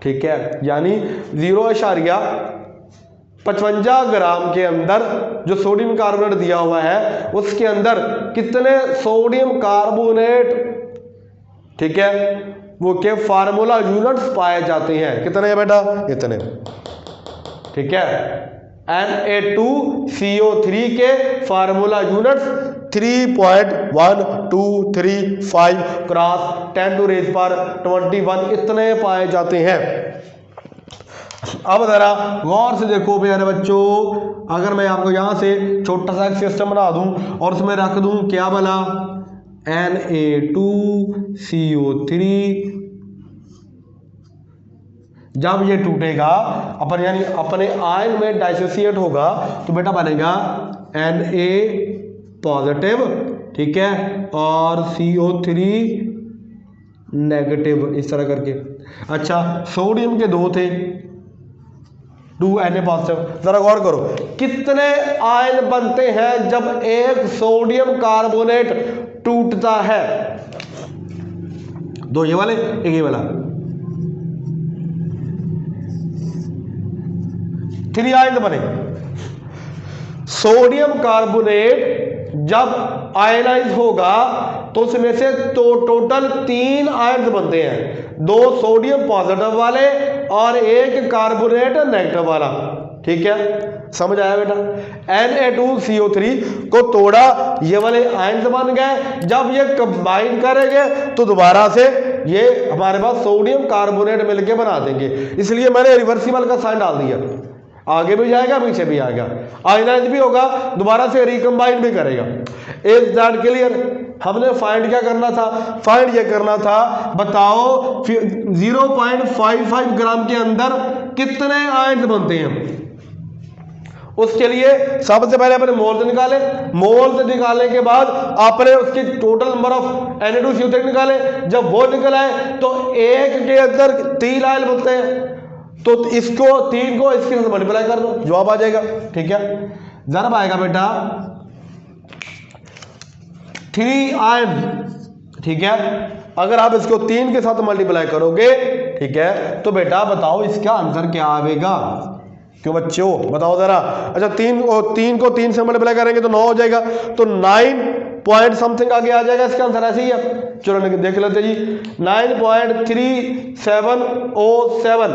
ठीक है, यानी 0.55 ग्राम के अंदर जो सोडियम कार्बोनेट दिया हुआ है उसके अंदर कितने सोडियम कार्बोनेट, ठीक है, वो के फार्मूला यूनिट्स पाए जाते हैं, कितने हैं बेटा, इतने। ठीक है, Na2CO3 के फार्मूला यूनिट्स 3.1235 क्रॉस 10⁻21 इतने पाए जाते हैं। अब जरा गौर से देखो प्यारे बच्चों, अगर मैं आपको यहां से छोटा सा एक सिस्टम बना दूं और उसमें रख दूं क्या बना, Na2CO3, जब ये टूटेगा अपन यानी अपने आयन में डाइसोसिएट होगा तो बेटा बनेगा Na पॉजिटिव, ठीक है, और CO3 नेगेटिव, इस तरह करके। अच्छा, सोडियम के 2 थे, 2Na पॉजिटिव। जरा गौर करो कितने आयन बनते हैं जब एक सोडियम कार्बोनेट टूटता है। 2 ये वाले, एक ये वाला, 3 आयन बने। सोडियम कार्बोनेट जब आयनाइज होगा तो उसमें से तो टोटल 3 आयन बनते हैं, 2 सोडियम पॉजिटिव वाले और 1 कार्बोनेट नेगेटिव वाला, ठीक है, समझ आया बेटा। Na2CO3 को तोड़ा, ये वाले आयन बन गए, जब ये कंबाइन करेंगे तो दोबारा से ये हमारे पास सोडियम कार्बोनेट मिलके बना देंगे, इसलिए मैंने रिवर्सिबल का साइन डाल दिया, आगे भी जाएगा पीछे भी आएगा, आयनाइज भी होगा, दोबारा से रिकंबाइन भी करेगा। Is that clear? हमने फाइंड क्या करना था, फाइंड ये करना था, बताओ 0.55 ग्राम के अंदर कितने आयन बनते हैं। उसके लिए सबसे पहले अपने मोल्स निकाले, मोल्स निकालने के बाद आपने उसकी टोटल नंबर ऑफ Na2CO3 निकाले, जब वो निकल आए तो एक के अंदर 3 आयन बनते हैं, तो इसको 3 को इसके साथ मल्टीप्लाई कर दो, जवाब आ जाएगा, ठीक है। जब आएगा बेटा 3 आयन, ठीक है, अगर आप इसको 3 के साथ मल्टीप्लाई करोगे, ठीक है, तो बेटा बताओ इसका आंसर क्या आएगा। क्यों बच्चों बताओ जरा। अच्छा, 3 को 3 से मल्टीप्लाई करेंगे तो 9 हो जाएगा, तो 9 पॉइंट समथिंग आगे आ जाएगा, इसका आंसर ऐसे ही है। चलो देख लेते जी, 9.3707,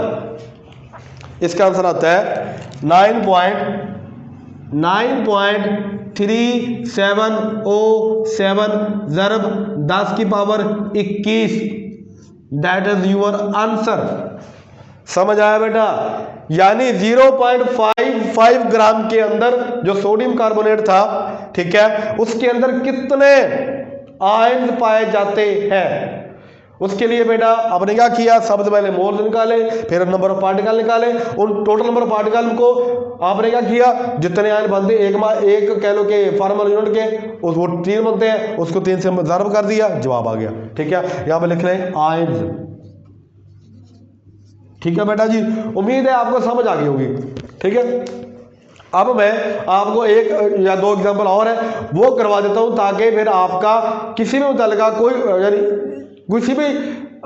इसका आंसर आता है 9.3707 ज़रब 10 की power 21, that is your answer. समझ आया बेटा? यानी 0.55 ग्राम के अंदर जो सोडियम कार्बोनेट था, ठीक है, उसके अंदर कितने आयन पाए जाते हैं। उसके लिए बेटा आपने क्या किया, सबसे पहले मोल्स निकाले, फिर नंबर ऑफ पार्टिकल निकाले, उन टोटल नंबर ऑफ पार्टिकल को आपने क्या किया, जितने आयन बनते एक कह लो के फार्मल यूनिट के वो 3 बनते हैं, उसको 3 से ज़रब कर दिया, जवाब आ गया, ठीक है। यहाँ पे लिख रहे हैं आयन, ठीक है बेटा जी। उम्मीद है आपको समझ आ गई होगी, ठीक है। अब मैं आपको 1 या 2 एग्जांपल और है वो करवा देता हूं, ताकि फिर आपका किसी भी मुतल्लिका कोई यानी किसी भी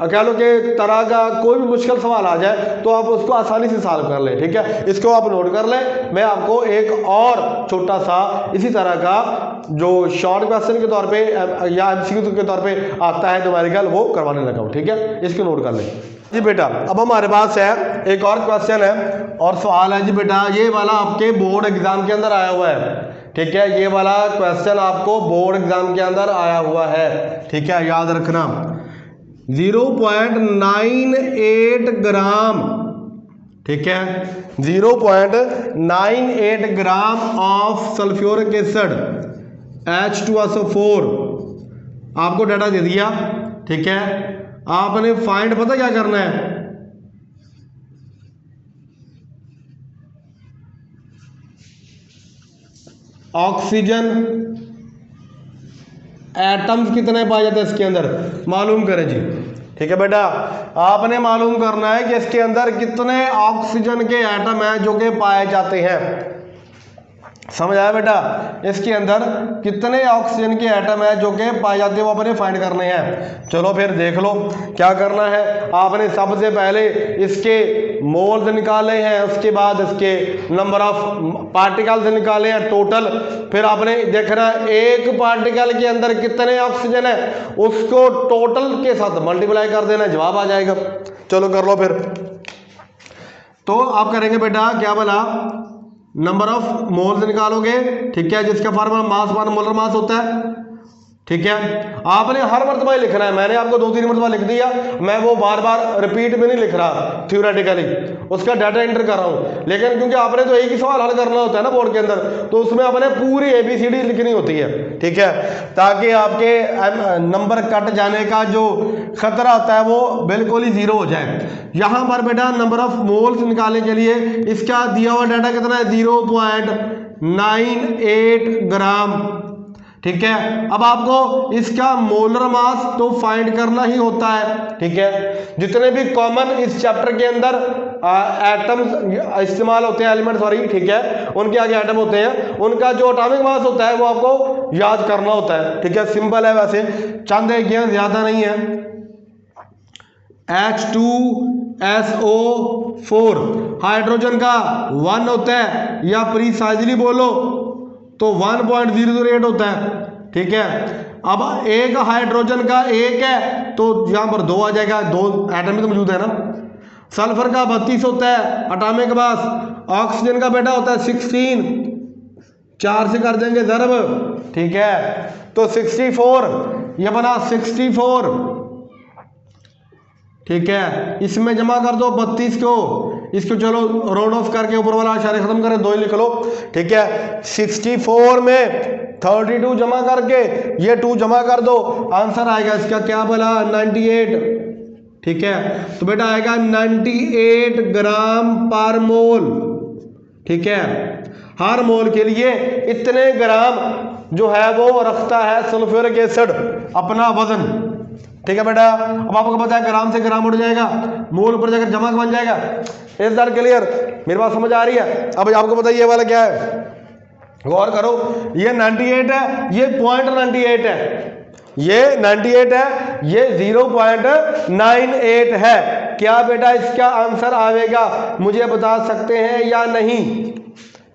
कह लो कि तरह का कोई भी मुश्किल सवाल आ जाए तो आप उसको आसानी से सॉल्व कर लें, ठीक है। इसको आप नोट कर लें। मैं आपको एक और छोटा सा इसी तरह का जो शॉर्ट क्वेश्चन के तौर पे या MCQ के तौर पे आता है न्यूमेरिकल, वो करवाने लगा हूँ, ठीक है। इसको नोट कर लें जी बेटा। अब हमारे पास है एक और क्वेश्चन है और सवाल है जी बेटा, ये वाला आपके बोर्ड एग्जाम के अंदर आया हुआ है, ठीक है। ये वाला क्वेश्चन आपको बोर्ड एग्जाम के अंदर आया हुआ है, ठीक है, याद रखना। 0.98 ग्राम, ठीक है, 0.98 gram of sulphuric acid H2SO4 आपको डाटा दे दिया, ठीक है। आपने फाइंड पता क्या करना है, ऑक्सीजन एटम्स कितने पाए जाते हैं इसके अंदर मालूम करें जी, ठीक है बेटा। आपने मालूम करना है कि इसके अंदर कितने ऑक्सीजन के एटम हैं जो कि पाए जाते हैं। समझ आया बेटा? इसके अंदर कितने ऑक्सीजन के एटम है जो कि पाए जाते हैं, वो अपने फाइंड करने हैं। चलो फिर देख लो क्या करना है। आपने सबसे पहले इसके मोल्स निकाले हैं, उसके बाद इसके नंबर ऑफ पार्टिकल्स निकाले हैं टोटल। फिर आपने देखना एक पार्टिकल के अंदर कितने ऑक्सीजन है, उसको टोटल के साथ मल्टीप्लाई कर देना, जवाब आ जाएगा। चलो कर लो फिर। तो आप करेंगे बेटा क्या बोला, नंबर ऑफ मोल्स निकालोगे, ठीक है, जिसका formula mass one molar mass होता है, ठीक है। आपने हर मरतबा ही लिखना है, मैंने आपको 2-3 मरतबा लिख दिया, मैं वो बार बार रिपीट में नहीं लिख रहा, थ्योरेटिकली उसका डाटा एंटर कर रहा हूँ, लेकिन क्योंकि आपने तो एक ही सवाल हल करना होता है ना बोर्ड के अंदर, तो उसमें आपने पूरी ABCD लिखनी होती है, ठीक है, ताकि आपके नंबर कट जाने का जो खतरा होता है वो बिल्कुल ही जीरो हो जाए। यहाँ पर बेटा नंबर ऑफ मोल्स निकालने के लिए इसका दिया हुआ डाटा कितना है, 0.98 ग्राम, ठीक है। अब आपको इसका मोलर मास तो फाइंड करना ही होता है, ठीक है। जितने भी कॉमन इस चैप्टर के अंदर एटम्स इस्तेमाल होते हैं, एलिमेंट सॉरी, ठीक है, उनके आगे एटम होते हैं, उनका जो एटॉमिक मास होता है वो आपको याद करना होता है, ठीक है। सिंपल है, वैसे चंद एक ज्यादा नहीं है। H2SO4 हाइड्रोजन का 1 होता है, या प्रीसाइजली बोलो तो 1.008 होता है, ठीक है। अब एक हाइड्रोजन का 1 है तो यहां पर 2 आ जाएगा, 2 एटम भी तो मौजूद है ना। सल्फर का 32 होता है एटॉमिक मास, ऑक्सीजन का बेटा होता है 16, 4 से कर देंगे ज़रब, ठीक है, तो 64, ये बना 64, ठीक है। इसमें जमा कर दो 32 को, इसको चलो राउंड ऑफ करके ऊपर वाला इशारे खत्म करें, 2 ही लिख लो, ठीक है। 64 में 32 जमा करके ये 2 जमा कर दो, आंसर आएगा इसका क्या बोला, 98, ठीक है। तो बेटा आएगा 98 ग्राम पर मोल, ठीक है। हर मोल के लिए इतने ग्राम जो है वो रखता है सल्फ्यूरिक एसिड अपना वजन, ठीक है बेटा। अब आपको पता है ग्राम से ग्राम उड़ जाएगा, मोल ऊपर जाकर जमा बन जाएगा। इस बार क्लियर, मेरी बात समझ आ रही है। अब आपको पता है ये वाला क्या है, गौर करो, ये 98 है, ये 0.98 है, ये 98 है, ये 0.98 है। क्या बेटा इसका आंसर आएगा, मुझे बता सकते हैं या नहीं,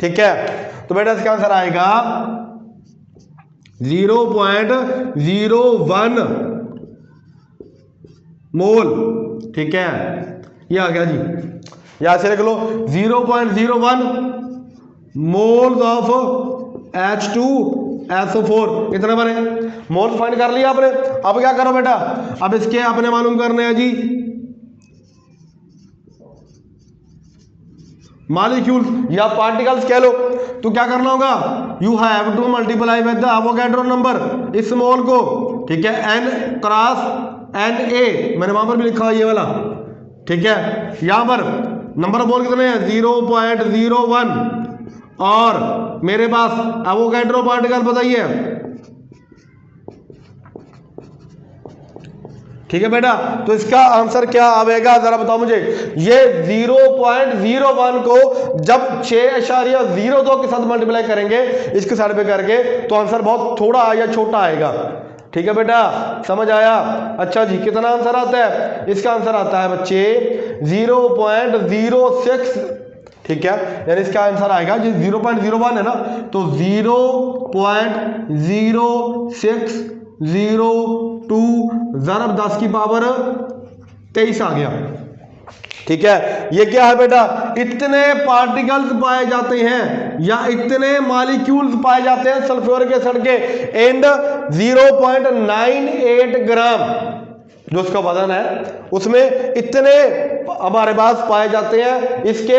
ठीक है। तो बेटा इसका आंसर आएगा 0.01 मोल, ठीक है। ये आ गया जी, यहां से लिख लो 0.01 मोल्स ऑफ H2SO4, इतना बने मोल फाइंड कर लिया आपने। अब क्या करो बेटा, अब इसके आपने मालूम करने हैं जी मॉलिक्यूल्स या पार्टिकल्स कह लो, तो क्या करना होगा, you have to multiply with the Avogadro number, इस मोल को, ठीक है, N क्रॉस Na, मैंने वहां पर भी लिखा है ये वाला, ठीक है। यहां पर नंबर ऑफ मोल कितने हैं, 0.01, और मेरे पास एवोगैड्रो पार्टिकल बताइए, ठीक है बेटा। तो इसका आंसर क्या आएगा जरा बताओ मुझे। ये 0.01 को जब 6.02 के साथ मल्टीप्लाई करेंगे इसके साइड पे करके, तो आंसर बहुत थोड़ा या छोटा आएगा, ठीक है बेटा, समझ आया। अच्छा जी, कितना आंसर आता है, इसका आंसर आता है बच्चे 0.06, ठीक है, यानी इसका आंसर आएगा जो 0.01 है ना, तो 0.0602 ज़रब 10 की पावर 23 आ गया, ठीक है। ये क्या है बेटा, इतने पार्टिकल्स पाए जाते हैं या इतने मॉलिक्यूल्स पाए जाते हैं सल्फ्यूरिक एसिड के, एंड 0.98 ग्राम जो उसका वजन है उसमें इतने हमारे पास पाए जाते हैं इसके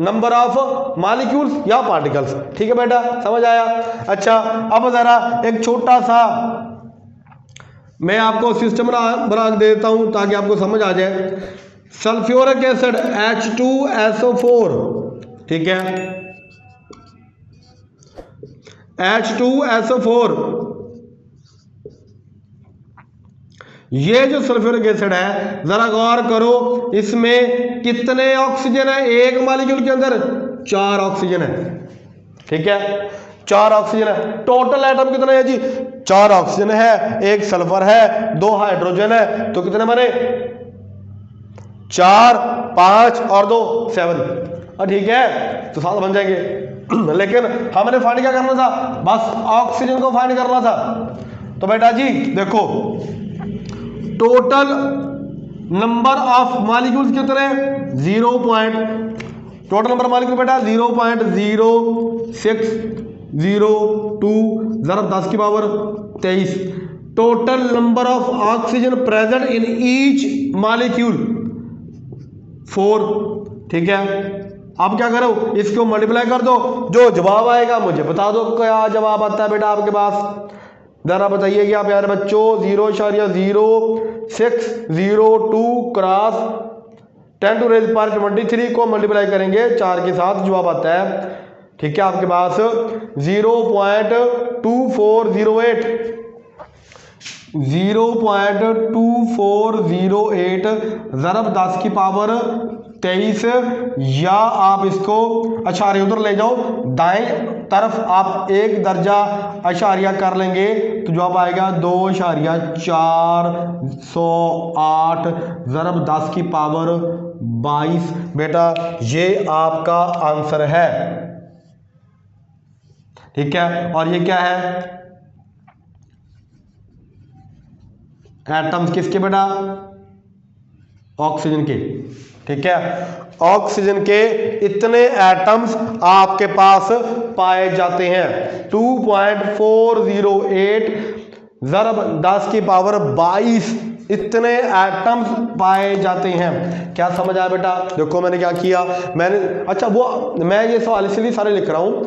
नंबर ऑफ मॉलिक्यूल्स या पार्टिकल्स, ठीक है बेटा, समझ आया। अच्छा, अब जरा एक छोटा सा मैं आपको सिस्टम बना देता हूं ताकि आपको समझ आ जाए। सल्फ्यूरिक एसिड H2SO4, ठीक है, H2SO4, ये जो सल्फ्यूरिक एसिड है जरा गौर करो, इसमें कितने ऑक्सीजन है एक मॉलिक्यूल के अंदर, 4 ऑक्सीजन है, ठीक है, 4 ऑक्सीजन है। टोटल एटम कितने हैं जी, 4 ऑक्सीजन है, 1 सल्फर है, 2 हाइड्रोजन है, तो कितने बने, 4, 5 और 2 7, ठीक है, तो 7 बन जाएंगे। लेकिन हमने फाइंड क्या करना था, बस ऑक्सीजन को फाइंड करना था। तो बेटा जी देखो, टोटल नंबर ऑफ मॉलिक्यूल्स कितने, 0. टोटल नंबर मॉलिक्यूल बेटा 0.0602 ज़रब 10 की power 23। Total number of oxygen present in each molecule 4। ठीक है, अब क्या करो, इसको मल्टीप्लाई कर दो, जो जवाब आएगा मुझे बता दो क्या जवाब आता है बेटा आपके पास। जरा बताइए क्या प्यारे बच्चों, 0.0602 क्रॉस 10⁻23 को मल्टीप्लाई करेंगे 4 के साथ, जवाब आता है। ठीक है, आपके पास 0.2408 0.2408 ज़रब 10 की पावर 23, या आप इसको अशारिया उधर ले जाओ, दाएं तरफ आप एक दर्जा अशारिया कर लेंगे तो जवाब आएगा 2.408 ज़रब 10 की पावर 22। बेटा ये आपका आंसर है। ठीक है, और ये क्या है, एटम्स किसके बेटा, ऑक्सीजन के। ठीक है, ऑक्सीजन के इतने एटम्स आपके पास पाए जाते हैं। 2.408 ज़रब 10 की पावर 22 इतने एटम्स पाए जाते हैं। क्या समझ आया बेटा? देखो मैंने क्या किया, मैंने अच्छा वो मैं ये सवाल इसलिए सारे लिख रहा हूं,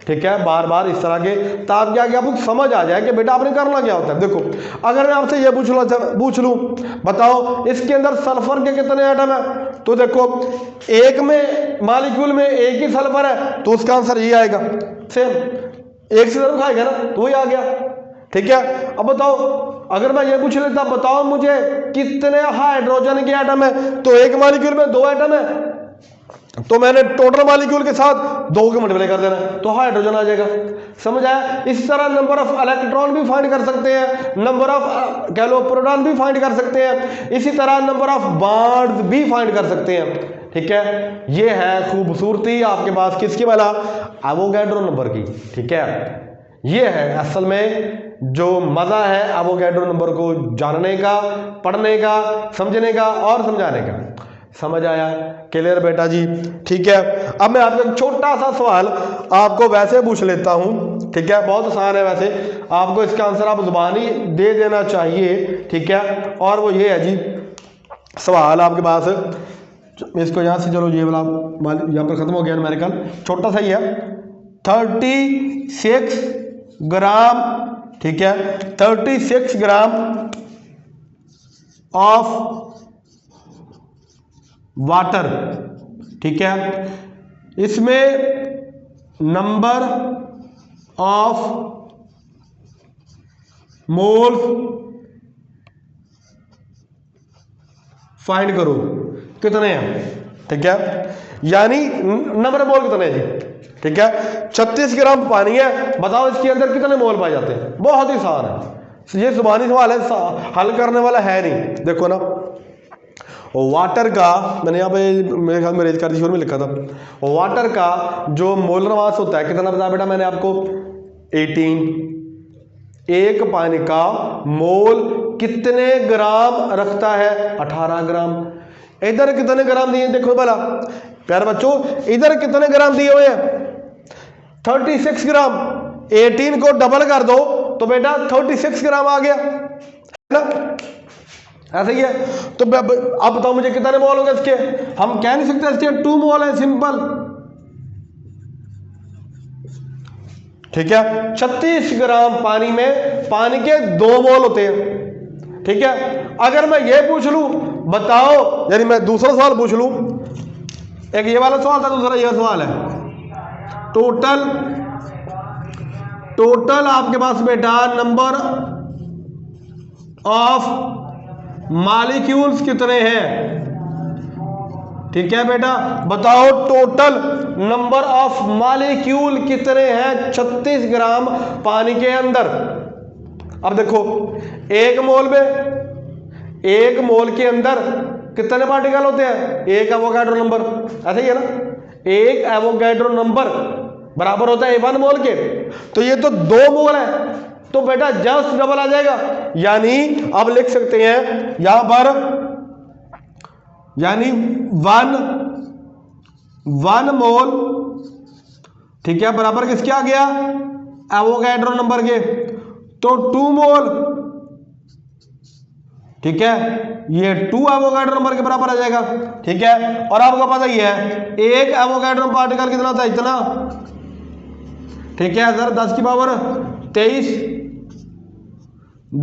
ठीक है, बार बार इस तरह के, ताकि क्या आपको समझ आ जाए कि बेटा आपने करना क्या होता है। देखो अगर मैं आपसे ये पूछ लूं बताओ इसके अंदर सल्फर के कितने एटम है, तो देखो एक में मॉलिक्यूल में एक ही सल्फर है तो उसका आंसर ये आएगा, सेम एक से जरूर खाएगा ना, तो वही आ गया। ठीक है, अब बताओ अगर मैं ये पूछ लेता बताओ मुझे कितने हाइड्रोजन के एटम है, तो एक मॉलिक्यूल में 2 एटम है, तो मैंने टोटल मॉलिक्यूल के साथ 2 के मल्टीप्लाई कर देना तो हाइड्रोजन आ जाएगा। समझ आया? इस तरह नंबर ऑफ इलेक्ट्रॉन भी फाइंड कर सकते हैं, नंबर ऑफ कह लो प्रोटॉन भी फाइंड कर सकते हैं, इसी तरह नंबर ऑफ बॉन्ड्स भी फाइंड कर सकते हैं। ठीक है, ये है खूबसूरती आपके पास किसकी वाला, एवोगैड्रो नंबर की। ठीक है, ये है असल में जो मजा है एवोगैड्रो नंबर को जानने का, पढ़ने का, समझने का और समझाने का। समझ आया? क्लियर बेटा जी? ठीक है, अब मैं आपको एक छोटा सा सवाल आपको वैसे पूछ लेता हूं। ठीक है, बहुत आसान है वैसे, आपको इसका आंसर आप जुबानी दे देना चाहिए। ठीक है, और वो ये है जी, सवाल आपके पास, इसको यहां से चलो ये वाला यहां पर खत्म हो गया न्यूमेरिकल, छोटा सा ही है, 36 ग्राम। ठीक है, 36 ग्राम ऑफ वाटर। ठीक है, इसमें नंबर ऑफ मोल्स फाइंड करो कितने हैं। ठीक है, यानी नंबर मोल कितने हैं जी। ठीक है, 36 ग्राम पानी है, बताओ इसके अंदर कितने मोल पाए जाते हैं। बहुत ही आसान है, ये जुबानी सवाल है, हल करने वाला है नहीं। देखो ना, वाटर का मैंने यहाँ पे मेरे ख्याल में रेज कर में लिखा था, वाटर का जो मोलर मास होता है कितना बताया बेटा मैंने आपको, 18। एक पानी का मोल कितने ग्राम रखता है, 18 ग्राम। इधर कितने ग्राम दिए देखो भला प्यारे बच्चों, इधर कितने ग्राम दिए हुए हैं, 36 ग्राम। 18 को डबल कर दो तो बेटा 36 ग्राम आ गया, है ना, ऐसा ही है। तो अब बताओ मुझे कितने मोल होगा इसके, हम कह नहीं सकते इसके 2 मोल है, सिंपल। ठीक है, 36 ग्राम पानी में पानी के 2 मोल होते हैं। ठीक है, अगर मैं ये पूछ लूं बताओ, यानी मैं दूसरा सवाल पूछ लूं, एक ये वाला सवाल था, दूसरा ये सवाल है, टोटल आपके पास बेटा नंबर ऑफ मॉलिक्यूल्स कितने हैं। ठीक है बेटा, बताओ टोटल नंबर ऑफ मॉलिक्यूल कितने हैं 36 ग्राम पानी के अंदर। अब देखो एक मोल के अंदर कितने पार्टिकल होते हैं, एक एवोगैड्रो नंबर, ऐसा ही है ना, एक एवोगैड्रो नंबर बराबर होता है 1 मोल के, तो ये तो 2 मोल है, तो बेटा जस्ट डबल आ जाएगा। यानी अब लिख सकते हैं यहां पर, यानी 1 1 मोल, ठीक है, बराबर किसके आ गया, एवोगैड्रो नंबर के, तो 2 मोल, ठीक है, ये 2 एवोगैड्रो नंबर के बराबर आ जाएगा, ठीक है। और आपको पता ही है एक एवोगैड्रो पार्टिकल कितना था, इतना, ठीक है सर, 10 की पावर 23,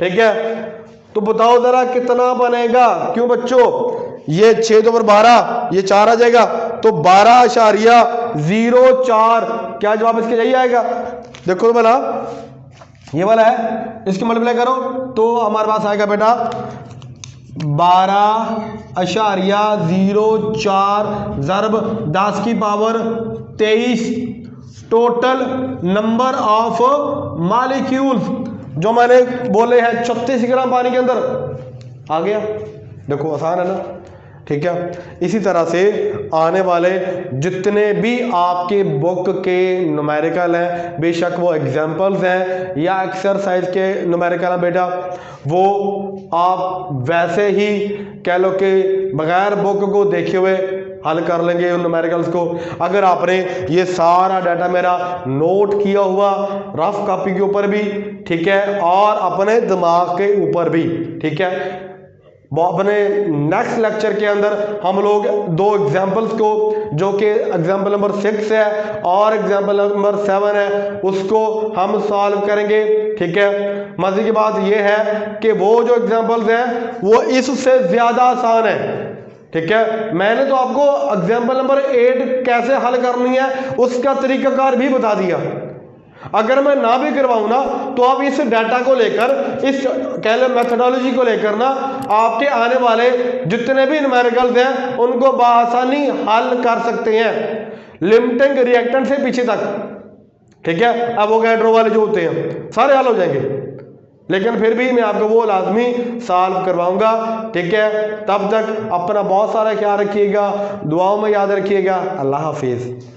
ठीक है। तो बताओ जरा कितना बनेगा, क्यों बच्चों, ये 6 तो 12, ये 4 आ जाएगा, तो 12.04, क्या जवाब इसके यही आएगा। देखो तो भला, ये वाला है, इसकी मल्टीप्लाई करो तो हमारे पास आएगा बेटा 12.04 ज़रब 10 की power 23 total number of molecules जो मैंने बोले हैं 36 ग्राम पानी के अंदर आ गया। देखो आसान है ना, ठीक है। इसी तरह से आने वाले जितने भी आपके बुक के न्यूमेरिकल हैं, बेशक वो एग्जाम्पल्स हैं या एक्सरसाइज के न्यूमेरिकल हैं बेटा, वो आप वैसे ही कह लो कि बगैर बुक को देखे हुए हल कर लेंगे उन न्यूमेरिकल्स को। अगर आपने ये सारा डाटा मेरा नोट किया हुआ रफ कॉपी के ऊपर भी, ठीक है, और अपने दिमाग के ऊपर भी, ठीक है, अपने नेक्स्ट लेक्चर के अंदर हम लोग 2 एग्जाम्पल्स को, जो कि एग्जाम्पल नंबर 6 है और एग्जाम्पल नंबर 7 है, उसको हम सॉल्व करेंगे, ठीक है। मजे की बात यह है कि वो जो एग्जाम्पल्स हैं वो इससे ज्यादा आसान है, ठीक है। मैंने तो आपको एग्जाम्पल नंबर 8 कैसे हल करनी है उसका तरीकाकार भी बता दिया। अगर मैं ना भी करवाऊं ना तो आप इस डाटा को लेकर, इस कह लो मेथोडोलॉजी को लेकर ना, आपके आने वाले जितने भी न्यूमेरिकल्स हैं उनको बआसानी हल कर सकते हैं, लिमिटिंग रिएक्टेंट से पीछे तक, ठीक है। एवोगैड्रो वाले जो होते हैं सारे हल हो जाएंगे, लेकिन फिर भी मैं आपको वो लाजमी सॉल्व करवाऊंगा, ठीक है। तब तक अपना बहुत सारा ख्याल रखिएगा, दुआओं में याद रखिएगा। अल्लाह हाफिज।